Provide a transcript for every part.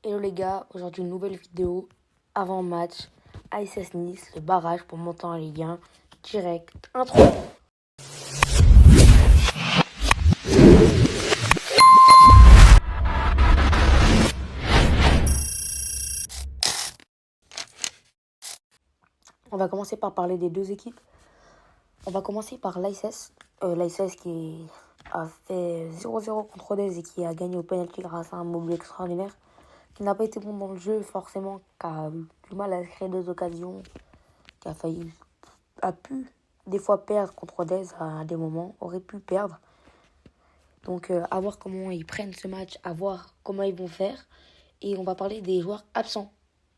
Hello les gars, aujourd'hui une nouvelle vidéo avant match ASS Nice, le barrage pour monter en Ligue 1, direct, intro. On va commencer par parler des deux équipes. On va commencer par l'ASS, l'ASS qui a fait 0-0 contre Rodez et qui a gagné au penalty grâce à un mobile extraordinaire, qui n'a pas été bon dans le jeu forcément, qui a eu du mal à créer des occasions, qui a pu des fois perdre contre Rodez à des moments, aurait pu perdre. Donc à voir comment ils prennent ce match, à voir comment ils vont faire. Et on va parler des joueurs absents,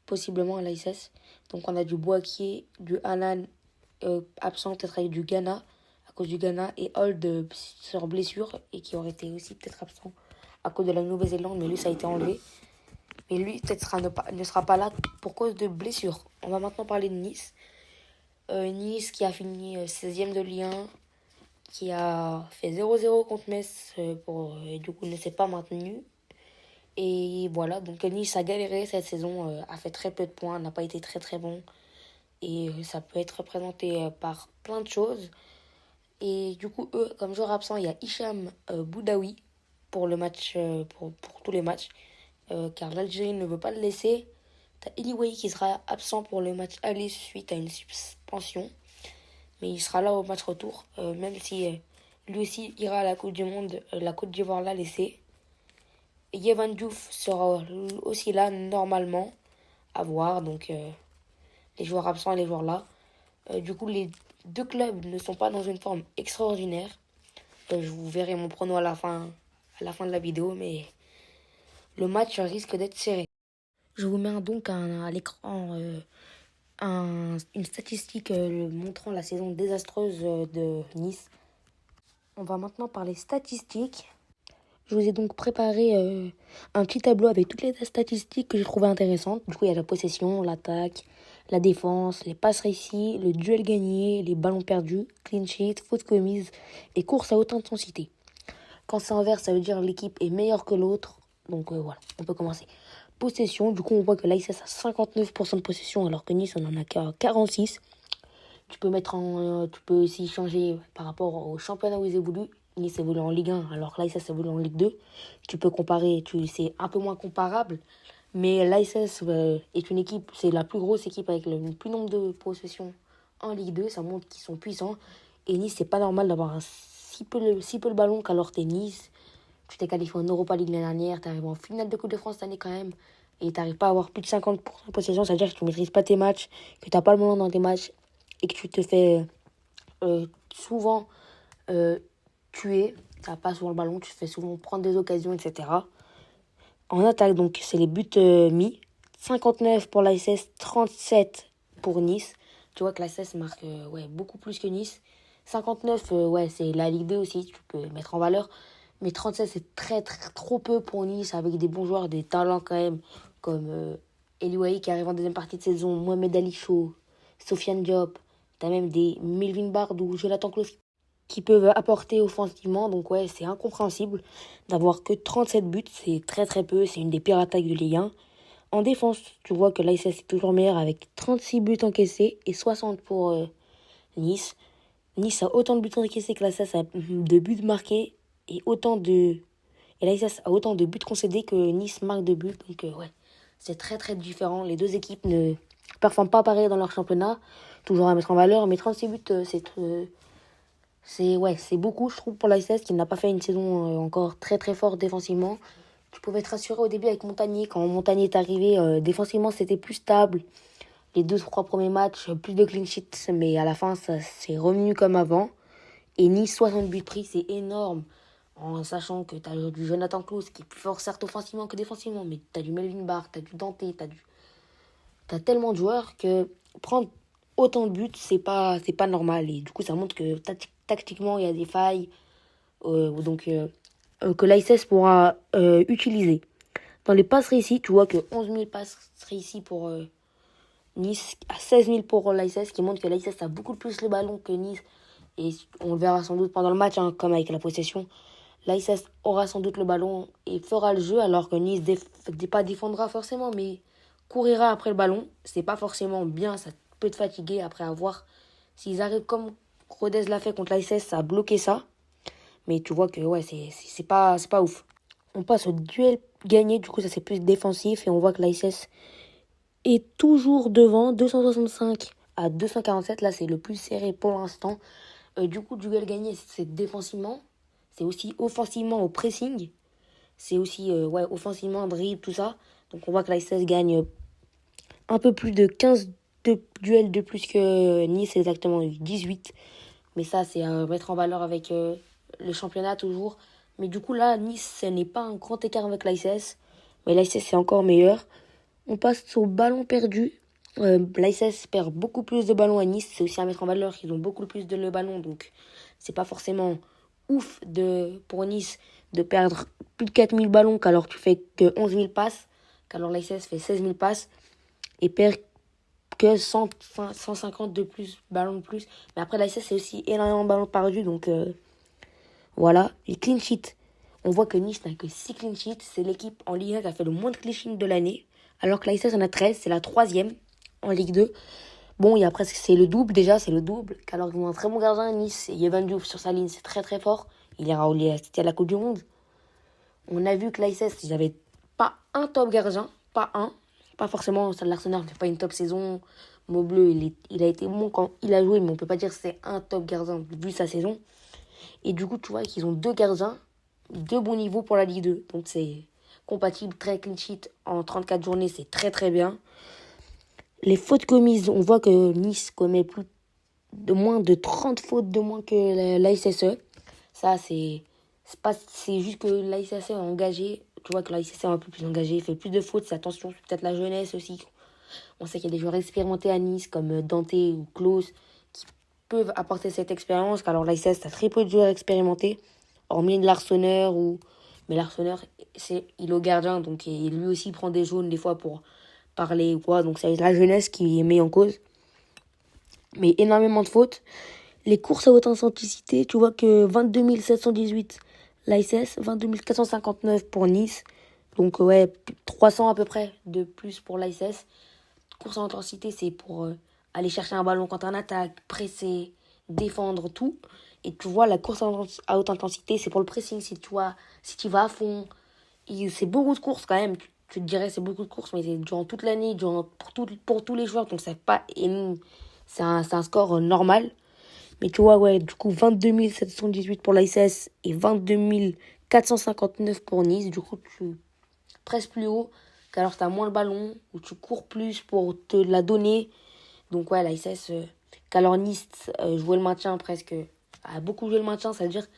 possiblement à l'ASS. Donc on a du Boakier, du Anan absent, peut-être avec du Ghana, à cause du Ghana, et Hold sur blessure, et qui aurait été aussi peut-être absent à cause de la Nouvelle-Zélande, mais lui ça a été enlevé. Mais lui peut-être ne sera pas là pour cause de blessure. On va maintenant parler de Nice. Nice qui a fini 16e de Ligue 1, qui a fait 0-0 contre Metz, du coup ne s'est pas maintenu. Et voilà, donc Nice a galéré cette saison, a fait très peu de points, n'a pas été très très bon. Et ça peut être représenté par plein de choses. Et du coup, eux, comme joueur absent, il y a Hicham Boudaoui pour le match, pour tous les matchs, car l'Algérie ne veut pas le laisser. T'as Eliway qui sera absent pour le match aller suite à une suspension. Mais il sera là au match retour, même si lui aussi ira à la Coupe du Monde, la Côte d'Ivoire l'a laissé. Yevan Diouf sera aussi là normalement, à voir, donc les joueurs absents et les joueurs là. Du coup, les deux clubs ne sont pas dans une forme extraordinaire. Je vous verrai mon prono à la fin de la vidéo, mais le match risque d'être serré. Je vous mets donc à l'écran une statistique montrant la saison désastreuse de Nice. On va maintenant parler statistiques. Je vous ai donc préparé un petit tableau avec toutes les statistiques que j'ai trouvées intéressantes. Du coup, il y a la possession, l'attaque, la défense, les passes réussies, le duel gagné, les ballons perdus, clean sheet, fautes commises et courses à haute intensité. Quand c'est inverse, ça veut dire l'équipe est meilleure que l'autre. Donc voilà, on peut commencer. Possession, du coup, on voit que l'ASS a 59% de possession alors que Nice, on en a qu'à 46%. Tu peux aussi changer par rapport au championnat où ils évoluent. Nice évolue en Ligue 1 alors que l'ASS évolue en Ligue 2. Tu peux comparer, c'est un peu moins comparable. Mais l'ASS est une équipe, c'est la plus grosse équipe avec le plus nombre de possessions en Ligue 2. Ça montre qu'ils sont puissants. Et Nice, c'est pas normal d'avoir si peu le ballon qu'alors t'es Nice. Tu t'es qualifié en Europa League l'année dernière, tu arrives en finale de Coupe de France cette année quand même. Et tu n'arrives pas à avoir plus de 50% de possession, c'est-à-dire que tu ne maîtrises pas tes matchs, que tu n'as pas le ballon dans tes matchs et que tu te fais souvent tuer. Tu n'as pas souvent le ballon, tu te fais souvent prendre des occasions, etc. En attaque, donc, c'est les buts mis. 59 pour l'ASS, 37 pour Nice. Tu vois que l'ASS marque beaucoup plus que Nice. 59, c'est la Ligue 2 aussi, tu peux mettre en valeur. Mais 37, c'est trop peu pour Nice, avec des bons joueurs, des talents quand même, comme Eliouaï qui arrive en deuxième partie de saison, Mohamed Ali Chaud, Sofiane Diop. T'as même des Melvin Bard ou Jonathan Klaus qui peuvent apporter offensivement. Donc ouais, c'est incompréhensible d'avoir que 37 buts, c'est très très peu, c'est une des pires attaques de Ligue 1. En défense, tu vois que l'ASS est toujours meilleur avec 36 buts encaissés et 60 pour Nice. Nice a autant de buts encaissés que l'ASS a de buts marqués et l'ASS a autant de buts concédés que Nice marque de buts. Donc ouais, c'est très très différent. Les deux équipes ne performent pas pareil dans leur championnat. Toujours à mettre en valeur, mais 36 buts, c'est beaucoup, je trouve, pour l'ASS qui n'a pas fait une saison encore très très forte défensivement. Tu pouvais te rassurer au début avec Montagnier. Quand Montagnier est arrivé, défensivement, c'était plus stable. Les 2-3 premiers matchs, plus de clean sheets, mais à la fin, ça s'est revenu comme avant. Et Nice, 60 buts pris, c'est énorme. En sachant que tu as du Jonathan Klaus qui est plus fort, certes, offensivement que défensivement, mais tu as du Melvin Barr, tu as du Dante, t'as tellement de joueurs que prendre autant de buts, c'est pas normal. Et du coup, ça montre que tactiquement, il y a des failles que l'ASS pourra utiliser. Dans les passes réussies, tu vois que 11 000 passes réussies pour Nice, à 16 000 pour l'ASS, qui montre que l'ASS a beaucoup plus le ballon que Nice. Et on le verra sans doute pendant le match, hein, comme avec la possession. L'ASS aura sans doute le ballon et fera le jeu, alors que Nice pas défendra forcément, mais courira après le ballon. C'est pas forcément bien, ça peut te fatiguer après avoir. S'ils arrivent comme Rodez l'a fait contre l'ASS, à bloquer ça. Mais tu vois que ouais, c'est pas ouf. On passe au duel gagné, du coup ça c'est plus défensif et on voit que l'ASS est toujours devant, 265 à 247. Là c'est le plus serré pour l'instant. Du coup, duel gagné, c'est défensivement. C'est aussi offensivement au pressing. C'est aussi offensivement, dribble, tout ça. Donc on voit que l'ASS gagne un peu plus de 15 duels de plus que Nice, exactement 18. Mais ça, c'est à mettre en valeur avec le championnat toujours. Mais du coup, là, Nice, ce n'est pas un grand écart avec l'ASS. Mais l'ASS, c'est encore meilleur. On passe au ballon perdu. L'ASS perd beaucoup plus de ballons à Nice. C'est aussi à mettre en valeur. Ils ont beaucoup plus de le ballon. Donc, c'est pas forcément ouf pour Nice de perdre plus de 4000 ballons qu'alors tu fais que 11 000 passes. Qu'alors l'ASS fait 16 000 passes. Et perd que 150 de plus, ballons de plus. Mais après, l'ASS, c'est aussi énormément de ballons perdus. Donc, voilà. Les clean sheets. On voit que Nice n'a que 6 clean sheets. C'est l'équipe en Ligue 1 qui a fait le moins de clean sheets de l'année. Alors que l'ASS en a 13. C'est la troisième en Ligue 2. Bon, il y a presque, c'est le double déjà, c'est le double. Alors qu'ils ont un très bon gardien à Nice. Et Yevan Diouf sur sa ligne, c'est très très fort. Il ira assisté à la Coupe du Monde. On a vu que l'ASS, ils n'avaient pas un top gardien. Pas un. Pas forcément, ça de l'Arsenal ne fait pas une top saison. Maubleu, il a été bon quand il a joué, mais on peut pas dire que c'est un top gardien vu sa saison. Et du coup, tu vois qu'ils ont deux gardiens, deux bons niveaux pour la Ligue 2. Donc c'est compatible, très clean sheet en 34 journées, c'est très très bien. Les fautes commises, on voit que Nice commet moins de 30 fautes de moins que l'ASSE. Ça, c'est juste que l'ASSE est engagé. Tu vois que l'ASSE est un peu plus engagé, il fait plus de fautes. C'est attention, c'est peut-être la jeunesse aussi. On sait qu'il y a des joueurs expérimentés à Nice, comme Dante ou Klose, qui peuvent apporter cette expérience. Alors l'ASS a très peu de joueurs expérimentés, hormis l'Arseneur. Mais l'Arseneur, il est au gardien, donc lui aussi prend des jaunes des fois pour parler ou quoi. Donc c'est la jeunesse qui est mise en cause. Mais énormément de fautes. Les courses à haute intensité, tu vois que 22 718 l'ASS, 22 459 pour Nice. Donc ouais, 300 à peu près de plus pour l'ASS. Course à intensité, c'est pour aller chercher un ballon contre un attaque, presser, défendre, tout. Et tu vois, la course à haute intensité, c'est pour le pressing. Si tu vas à fond, c'est beaucoup de courses quand même. Tu te dirais c'est beaucoup de courses, mais c'est durant toute l'année, pour tous les joueurs. Donc c'est un score normal. Mais tu vois, ouais, du coup, 22 718 pour l'ASS et 22 459 pour Nice. Du coup, tu presses plus haut, qu'alors tu as moins le ballon, ou tu cours plus pour te la donner. Donc ouais, l'ASS, qu'alors Nice jouer le maintien presque, a beaucoup joué le maintien, ça veut dire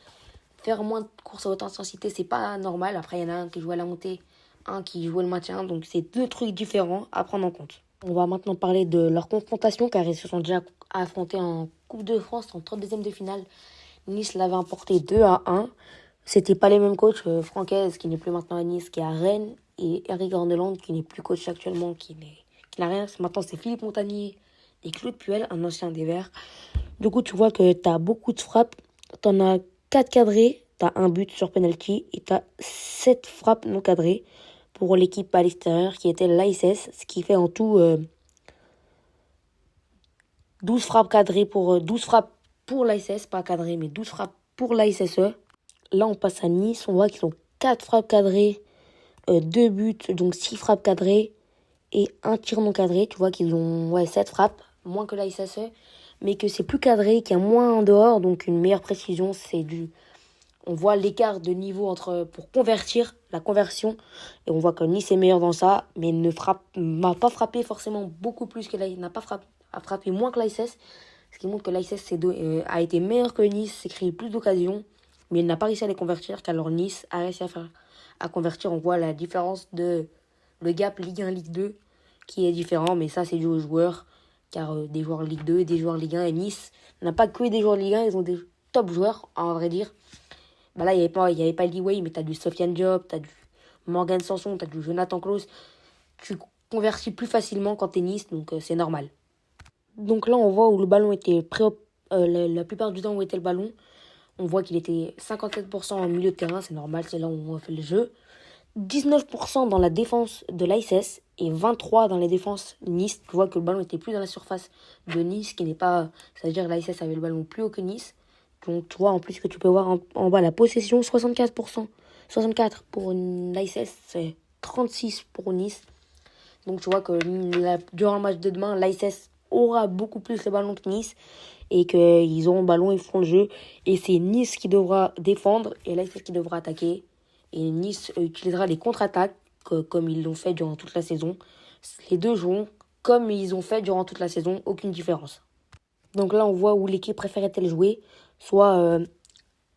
faire moins de courses à haute intensité, c'est pas normal. Après, il y en a un qui joue à la montée, un qui joue le maintien, donc c'est deux trucs différents à prendre en compte. On va maintenant parler de leur confrontation, car ils se sont déjà affrontés en Coupe de France en 32e de finale. Nice l'avait emporté 2-1. C'était pas les mêmes coachs. Francaise, qui n'est plus maintenant à Nice, qui est à Rennes, et Eric Orneland, qui n'est plus coach actuellement, qui n'a rien. Maintenant, c'est Philippe Montagnier et Claude Puel, un ancien des Verts. Du coup, tu vois que tu as beaucoup de frappes. Tu en as 4 cadrés, tu as un but sur penalty, et tu as 7 frappes non cadrées pour l'équipe à l'extérieur, qui était l'ASS, ce qui fait en tout 12 frappes cadrées 12 frappes pour l'ASS, pas cadrées, mais 12 frappes pour l'ASSE. Là, on passe à Nice. On voit qu'ils ont 4 frappes cadrées, 2 buts, donc 6 frappes cadrées et un tir non cadré. Tu vois qu'ils ont 7 frappes, moins que la SSE, mais que c'est plus cadré, qu'il y a moins en dehors, donc une meilleure précision. On voit l'écart de niveau pour convertir, la conversion, et on voit que Nice est meilleur dans ça, mais m'a pas frappé forcément beaucoup plus que n'a pas frappé moins que l'ASS, ce qui montre que l'ASS a été meilleur que Nice, s'est créé plus d'occasions, mais il n'a pas réussi à les convertir, qu'alors Nice a réussi à convertir. On voit la différence de le gap Ligue 1, Ligue 2, qui est différent, mais ça c'est dû aux joueurs, car des joueurs Ligue 2, des joueurs Ligue 1, et Nice n'a pas que des joueurs Ligue 1, ils ont des top joueurs, en vrai dire. Bah là, il n'y avait pas Liway, mais tu as du Sofiane Diop, tu as du Morgan Sanson, tu as du Jonathan Klaus. Tu convertis plus facilement quand tu es Nice, donc c'est normal. Donc là, on voit où le ballon était la plupart du temps où était le ballon. On voit qu'il était 57% au milieu de terrain, c'est normal, c'est là où on fait le jeu. 19% dans la défense de l'ASS et 23% dans les défenses Nice. Tu vois que le ballon était plus dans la surface de Nice, qui n'est pas... C'est-à-dire que l'ASS avait le ballon plus haut que Nice. Donc tu vois en plus que tu peux voir en bas la possession, 64%. 64 pour l'ASS, c'est 36 pour Nice. Donc tu vois que durant le match de demain, l'ASS aura beaucoup plus le ballon que Nice. Et qu'ils auront le ballon, ils feront le jeu. Et c'est Nice qui devra défendre et l'ASS qui devra attaquer. Et Nice utilisera les contre-attaques comme ils l'ont fait durant toute la saison. Les deux joueront comme ils ont fait durant toute la saison, aucune différence. Donc là, on voit où l'équipe préférait-elle jouer, soit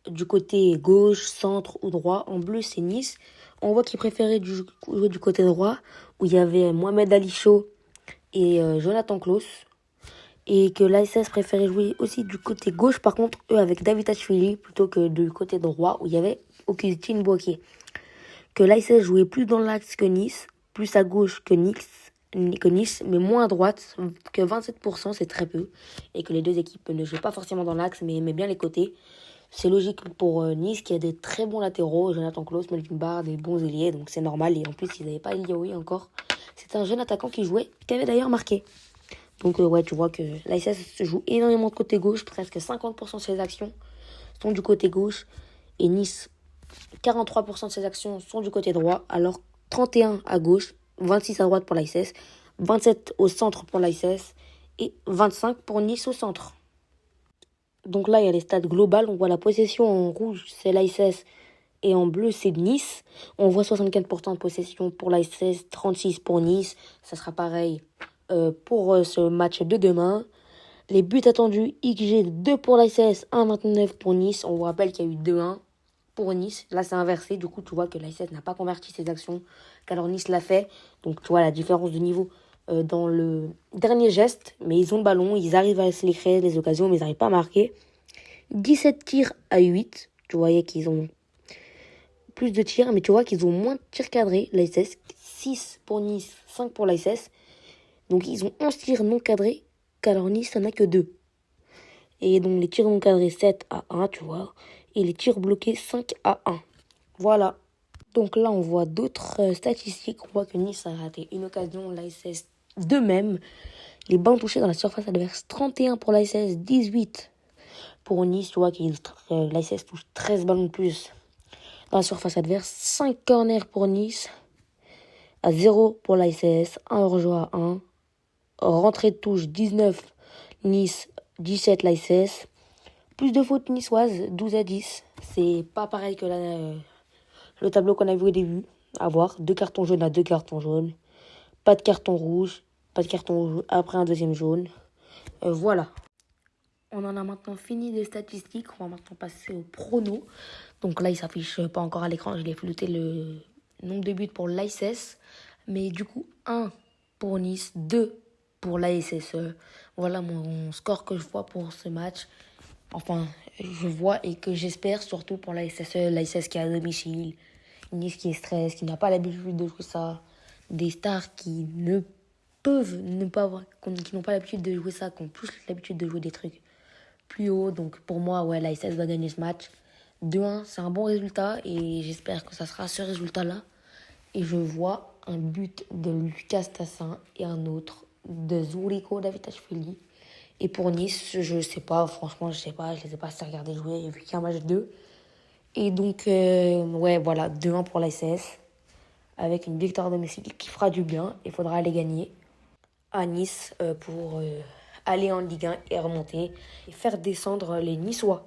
du côté gauche, centre ou droit. En bleu, c'est Nice. On voit qu'ils préféraient jouer du côté droit, où il y avait Mohamed Ali Chaud et Jonathan Klaus. Et que l'ASS préférait jouer aussi du côté gauche, par contre, eux, avec David Ashvili, plutôt que du côté droit, où il y avait Augustin Boaké. Que l'ASS jouait plus dans l'axe que Nice, plus à gauche que Nice, mais moins à droite, que 27%, c'est très peu. Et que les deux équipes ne jouaient pas forcément dans l'axe, mais aimaient bien les côtés. C'est logique pour Nice, qui a des très bons latéraux, Jonathan Klaus, Melvin Barr, des bons ailiers, donc c'est normal. Et en plus, ils n'avaient pas Eliaoui encore. C'était un jeune attaquant qui jouait, qui avait d'ailleurs marqué. Donc ouais, tu vois que l'ASS se joue énormément de côté gauche, presque 50% de ses actions sont du côté gauche. Et Nice, 43% de ses actions sont du côté droit, alors 31 à gauche, 26 à droite pour l'ASS, 27 au centre pour l'ASS et 25 pour Nice au centre. Donc là, il y a les stats globales. On voit la possession en rouge, c'est l'ASS, et en bleu, c'est Nice. On voit 64% de possession pour l'ASS, 36 pour Nice. Ça sera pareil pour ce match de demain. Les buts attendus, XG 2 pour l'ASS, 1,29 pour Nice. On vous rappelle qu'il y a eu 2-1 pour Nice. Là, c'est inversé. Du coup, tu vois que l'ASS n'a pas converti ses actions, qu'alors Nice l'a fait. Donc, tu vois la différence de niveau dans le dernier geste. Mais ils ont le ballon, ils arrivent à se les créer, les occasions, mais ils n'arrivent pas à marquer. 17 tirs à 8. Tu voyais qu'ils ont plus de tirs, mais tu vois qu'ils ont moins de tirs cadrés, l'ASS. 6 pour Nice, 5 pour l'ASS. Donc, ils ont 11 tirs non cadrés, qu'alors Nice n'en a que 2. Et donc, les tirs non cadrés, 7 à 1, tu vois. Et les tirs bloqués, 5 à 1. Voilà. Donc là, on voit d'autres statistiques. On voit que Nice a raté une occasion, l'ASS de même. Les ballons touchés dans la surface adverse, 31 pour l'ASS, 18 pour Nice. Tu vois que l'ASS touche 13 ballons de plus dans la surface adverse. 5 corners pour Nice, à 0 pour l'ASS, 1 hors-jeu à 1. Rentrée de touche, 19 Nice, 17 l'ASS. Plus de fautes niçoises, 12 à 10. C'est pas pareil que le tableau qu'on a vu au début. À voir, 2 cartons jaunes à 2 cartons jaunes. Pas de carton rouge. Pas de carton rouge après un deuxième jaune. Voilà. On en a maintenant fini des statistiques. On va maintenant passer au prono. Donc là, il s'affiche pas encore à l'écran. Je l'ai flouté le nombre de buts pour l'ASS. Mais du coup, 1 pour Nice, 2 pour l'ASS. Voilà mon score que je vois pour ce match. Enfin, je vois et que j'espère surtout pour l'ASS qui est à domicile. Nice qui est stress, qui n'a pas l'habitude de jouer ça. Des stars qui ne peuvent ne pas avoir, qui n'ont pas l'habitude de jouer ça, qui ont plus l'habitude de jouer des trucs plus haut. Donc pour moi, ouais, l'ASS va gagner ce match. 2-1, c'est un bon résultat et j'espère que ça sera ce résultat-là. Et je vois un but de Lucas Tassin et un autre de Zuriko Davitashvili. Et pour Nice, je sais pas, franchement, je sais pas, je les ai pas assez regardés jouer, j'ai vu qu'un match 2. Et donc, ouais, voilà, 2-1 pour l'ASS, avec une victoire domicile qui fera du bien. Il faudra aller gagner à Nice pour aller en Ligue 1 et remonter et faire descendre les Niçois.